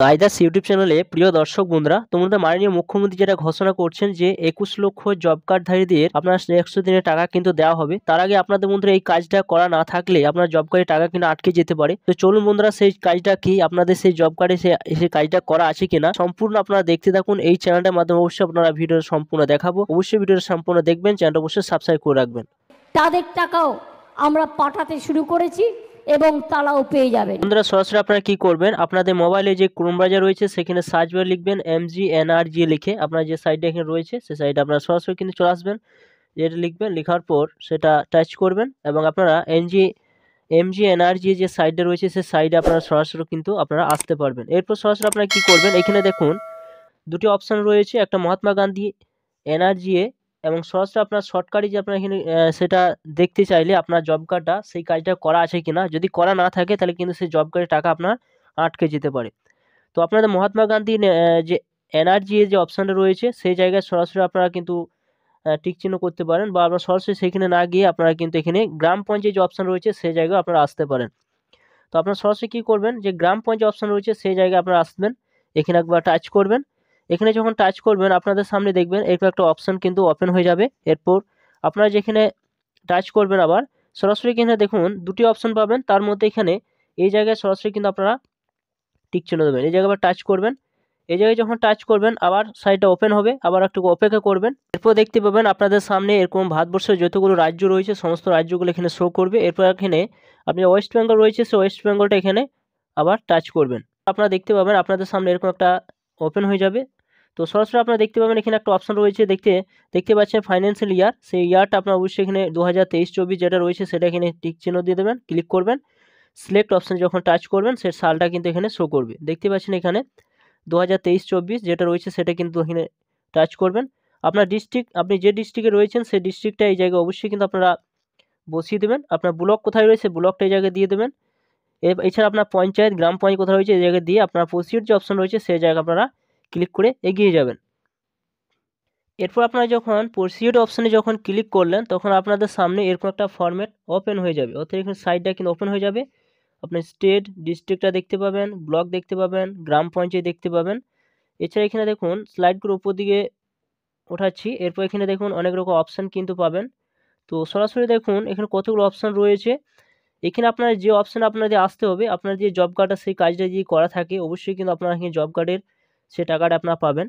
আইদাস YouTube চ্যানেলে প্রিয় দর্শক বন্ধুরা, তোমাদের মাননীয় মুখ্যমন্ত্রী যেটা ঘোষণা করছেন যে 21 লক্ষ জব কার্ডধারীদের আপনার 100 দিনের টাকা কিন্তু দেওয়া হবে। তার আগে আপনাদের বন্ধুরা এই কাজটা করা না থাকলে আপনার জব কার্ডের টাকা কিন্তু আটকে যেতে পারে। তো চলুন বন্ধুরা, সেই কাজটা কি, আপনাদের সেই জব কার্ডে সেই কাজটা করা আছে কিনা সম্পূর্ণ আপনারা দেখতে থাকুন। এই চ্যানেলটার মাধ্যমে অবশ্যই আপনারা ভিডিওটা সম্পূর্ণ দেখাবো, অবশ্যই ভিডিওটা সম্পূর্ণ দেখবেন, চ্যানেলটা অবশ্যই সাবস্ক্রাইব করে রাখবেন। তাদের টাকাও আমরা পাঠাতে শুরু করেছি এবং তারাও পেয়ে যাবেন। বন্ধুরা, সরাসরি আপনারা কি করবেন, আপনাদের মোবাইলে যে ক্রোম ব্রাউজার রয়েছে সেখানে সার্চ বারে লিখবেন MGNRG লিখে, আপনার যে সাইটটা এখানে রয়েছে সেই সাইটে আপনারা সরাসরি কিন্তু চলে আসবেন। যেটা লিখবেন, লেখার পর সেটা টাচ করবেন এবং আপনারা MGNRG যে সাইটটা রয়েছে সেই সাইটে আপনারা সরাসরি কিন্তু আপনারা আসতে পারবেন। এরপর সরাসরি আপনারা কি করবেন, এখানে দেখুন দুটি অপশন রয়েছে, একটা মহাত্মা গান্ধী NRGA এবং সরাসরি আপনার শর্টকাটে যে আপনার এখানে সেটা দেখতে চাইলে আপনার জব কার্ডটা সেই কাজটা করা আছে কিনা, যদি করা না থাকে তাহলে কিন্তু সেই জব কার্ডের টাকা আপনার আটকে যেতে পারে। তো আপনাদের মহাত্মা গান্ধী যে NRGA যে অপশানটা রয়েছে সেই জায়গায় সরাসরি আপনারা কিন্তু টিক চিহ্ন করতে পারেন, বা আপনার সরাসরি সেখানে না গিয়ে আপনারা কিন্তু এখানে গ্রাম পঞ্চায়েত যে অপশান রয়েছে সেই জায়গায় আপনারা আসতে পারেন। তো আপনারা সরাসরি কী করবেন, যে গ্রাম পঞ্চায়েত অপশান রয়েছে সেই জায়গায় আপনারা আসবেন, এখানে একবার টাচ করবেন। এখানে যখন টাচ করবেন আপনাদের সামনে দেখবেন এরকম একটা অপশান কিন্তু ওপেন হয়ে যাবে। এরপর আপনারা যেখানে টাচ করবেন আবার সরাসরি এখানে দেখুন দুটি অপশান পাবেন, তার মধ্যে এখানে এই জায়গায় সরাসরি কিন্তু আপনারা টিক চিহ্ন দেবেন, এই জায়গায় আবার টাচ করবেন। এই জায়গায় যখন টাচ করবেন আবার সাইটটা ওপেন হবে, আবার একটু অপেক্ষা করবেন। এরপর দেখতে পাবেন আপনাদের সামনে এরকম ভারতবর্ষের যতগুলো রাজ্য রয়েছে সমস্ত রাজ্যগুলো এখানে শো করবে। এরপর এখানে আপনি ওয়েস্ট বেঙ্গল রয়েছে, সেই ওয়েস্ট বেঙ্গলটা এখানে আবার টাচ করবেন। আপনারা দেখতে পাবেন আপনাদের সামনে এরকম একটা ওপেন হয়ে যাবে। তো সরাসরি আপনারা দেখতে পাবেন এখানে একটা অপশন রয়েছে, দেখতে পাচ্ছেন ফাইন্যান্সিয়াল ইয়ার, সেই ইয়ারটা আপনার অবশ্যই এখানে 2023-24 যেটা রয়েছে সেটা এখানে টিক চিহ্ন দিয়ে দেবেন, ক্লিক করবেন। সিলেক্ট অপশানে যখন টাচ করবেন সে সালটা কিন্তু এখানে শো করবে। দেখতে পাচ্ছেন এখানে 2023-24 যেটা রয়েছে সেটা কিন্তু এখানে টাচ করবেন। আপনার ডিস্ট্রিক্ট, আপনি যে ডিস্ট্রিক্টে রয়েছেন সেই ডিস্ট্রিক্টটা এই জায়গায় অবশ্যই কিন্তু আপনারা বসিয়ে দেবেন। আপনার ব্লক কোথায় রয়েছে ব্লকটা এই জায়গায় দিয়ে দেবেন। এছাড়া আপনার পঞ্চায়েত, গ্রাম পঞ্চায়েত কোথায় রয়েছে এই জায়গায় দিয়ে আপনার প্রসিড যে অপশন রয়েছে সেই জায়গায় আপনারা ক্লিক করে এগিয়ে যাবেন। এরপর আপনারা যখন প্রসিড অপশানে যখন ক্লিক করলেন তখন আপনাদের সামনে এরকম একটা ফরম্যাট ওপেন হয়ে যাবে, অর্থাৎ এখানে সাইডটা কিন্তু ওপেন হয়ে যাবে। আপনি স্টেট, ডিস্ট্রিক্টটা দেখতে পাবেন, ব্লক দেখতে পাবেন, গ্রাম পঞ্চায়েত দেখতে পাবেন। এছাড়া এখানে দেখুন স্লাইডগুলো উপর দিকে ওঠাচ্ছি, এরপর এখানে দেখুন অনেক রকম অপশান কিন্তু পাবেন। তো সরাসরি দেখুন এখানে কতগুলো অপশান রয়েছে। এখানে আপনার যে অপশান আপনাদের আসতে হবে, আপনার যে জব কার্ডটা সেই কাজটা যদি করা থাকে অবশ্যই কিন্তু আপনারা এখানে জব কার্ডের সে টাকাটা আপনারা পাবেন।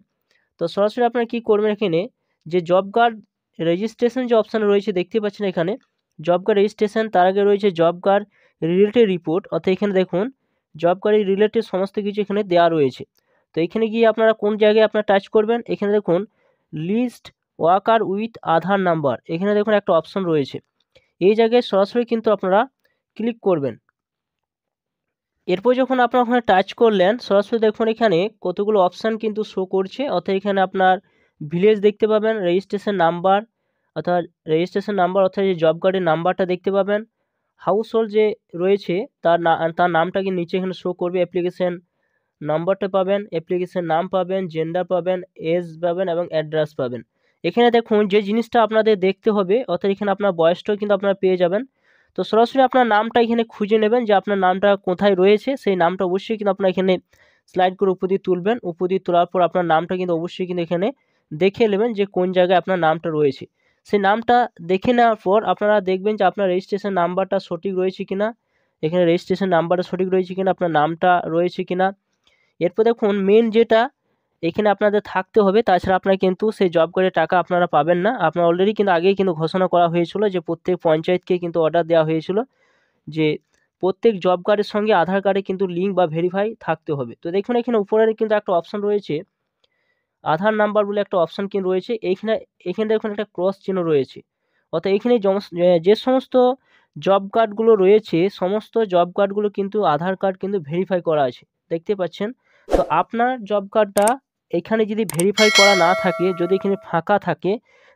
তো সরাসরি আপনারা কী করবেন, এখানে যে জব কার্ড রেজিস্ট্রেশন যে অপশান রয়েছে দেখতে পাচ্ছেন এখানে জব কার্ড রেজিস্ট্রেশন, তার আগে রয়েছে জব কার্ড রিলেটেড রিপোর্ট, অর্থাৎ এখানে দেখুন জব কার্ডের রিলেটেড সমস্ত কিছু এখানে দেওয়া রয়েছে। তো এখানে গিয়ে আপনারা কোন জায়গায় আপনারা টাচ করবেন, এখানে দেখুন list worker with Aadhaar number, এখানে দেখুন একটা অপশন রয়েছে, এই জায়গায় সরাসরি কিন্তু আপনারা ক্লিক করবেন। এরপর যখন আপনারা ওখানে টাচ করলেন সরাসরি দেখুন এখানে কতগুলো অপশান কিন্তু শো করছে, অর্থাৎ এখানে আপনার ভিলেজ দেখতে পাবেন, রেজিস্ট্রেশন নাম্বার অর্থাৎ যে জব কার্ডের নাম্বারটা দেখতে পাবেন, হাউস হোল্ড যে রয়েছে তার নামটা কি নিচে এখানে শো করবে, অ্যাপ্লিকেশন নাম্বারটা পাবেন, অ্যাপ্লিকেশন নাম পাবেন, জেন্ডার পাবেন, এজ পাবেন এবং অ্যাড্রেস পাবেন। এখানে দেখুন যে জিনিসটা আপনাদের দেখতে হবে, অর্থাৎ এখানে আপনার বয়সটাও কিন্তু আপনারা পেয়ে যাবেন। তো সরাসরি আপনার নামটা এখানে খুঁজে নেবেন যে আপনার নামটা কোথায় রয়েছে, সেই নামটা অবশ্যই কিন্তু আপনার এখানে স্লাইড করে উপর দিয়ে তুলবেন, উপর দিয়ে তোলার পর আপনার নামটা কিন্তু অবশ্যই কিন্তু এখানে দেখে নেবেন যে কোন জায়গায় আপনার নামটা রয়েছে। সেই নামটা দেখে নেওয়ার পর আপনারা দেখবেন যে আপনার রেজিস্ট্রেশন নাম্বারটা সঠিক রয়েছে কিনা, এখানে রেজিস্ট্রেশন নাম্বারটা সঠিক রয়েছে কিনা, আপনার নামটা রয়েছে কিনা। এরপর দেখুন মেন যেটা এখানে আপনাদের থাকতে হবে, তাছাড়া আপনারা কিন্তু সেই জব কার্ডের টাকা আপনারা পাবেন না। আপনার অলরেডি কিন্তু আগেই কিন্তু ঘোষণা করা হয়েছিল যে প্রত্যেক পঞ্চায়েতকে কিন্তু অর্ডার দেওয়া হয়েছিল যে প্রত্যেক জব কার্ডের সঙ্গে আধার কার্ডে কিন্তু লিঙ্ক বা ভেরিফাই থাকতে হবে। তো দেখুন এখানে উপরে কিন্তু একটা অপশন রয়েছে, আধার নাম্বার বলে একটা অপশন কিন্তু রয়েছে, এখানে দেখুন একটা ক্রস চিহ্ন রয়েছে, অর্থাৎ এখানে যে সমস্ত জব কার্ডগুলো রয়েছে সমস্ত জব কার্ডগুলো কিন্তু আধার কার্ড কিন্তু ভেরিফাই করা আছে, দেখতে পাচ্ছেন। তো আপনার জব কার্ডটা এখানে যদি ভেরিফাই করা না থাকে, যদি এখানে ফাঁকা থাকে,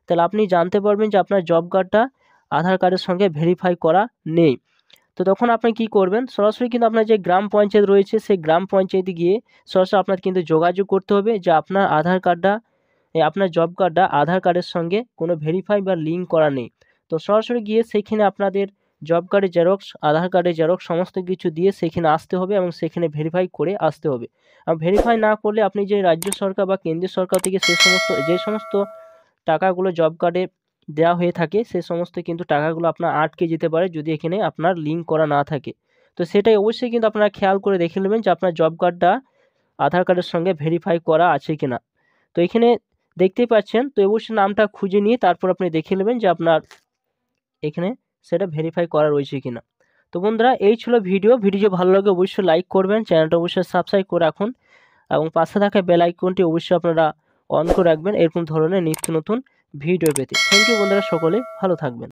তাহলে আপনি জানতে পারবেন যে আপনার জব কার্ডটা আধার কার্ডের সঙ্গে ভেরিফাই করা নেই। তো তখন আপনি কি করবেন, সরাসরি কিন্তু আপনার যে গ্রাম পঞ্চায়েত রয়েছে সেই গ্রাম পঞ্চায়েতে গিয়ে সরাসরি আপনার কিন্তু যোগাযোগ করতে হবে যে আপনার আধার কার্ডটা আপনার জব কার্ডটা আধার কার্ডের সঙ্গে কোনো ভেরিফাই বা লিঙ্ক করা নেই। তো সরাসরি গিয়ে সেইখানে আপনাদের জব কার্ডের জেরক্স, আধার কার্ডের জেরক্স সমস্ত কিছু দিয়ে সেখানে আসতে হবে এবং সেখানে ভেরিফাই করে আসতে হবে। আর ভেরিফাই না করলে আপনি যে রাজ্য সরকার বা কেন্দ্রীয় সরকার থেকে যে সমস্ত টাকাগুলো জব কার্ডে দেওয়া হয়ে থাকে সে সমস্ত কিন্তু টাকাগুলো আপনার আটকে যেতে পারে যদি এখানে আপনার লিঙ্ক করা না থাকে। তো সেটাই অবশ্যই কিন্তু আপনারা খেয়াল করে দেখে নেবেন যে আপনার জব কার্ডটা আধার কার্ডের সঙ্গে ভেরিফাই করা আছে কিনা। তো এখানে দেখতেই পাচ্ছেন, তো অবশ্যই নামটা খুঁজে নিয়ে তারপর আপনি দেখে নেবেন যে আপনার এখানে সেটা ভেরিফাই করা রয়েছে কিনা। তো বন্ধুরা, এই ছিল ভিডিও যদি ভালো লাগে অবশ্যই লাইক করবেন, চ্যানেলটা অবশ্যই সাবস্ক্রাইব করে রাখুন এবং পাশে থাকা বেল আইকনটি অবশ্যই আপনারা অন করে রাখবেন এরকম ধরনের নিত্য নতুন ভিডিও পেতে। থ্যাংক ইউ বন্ধুরা, সকলে ভালো থাকবেন।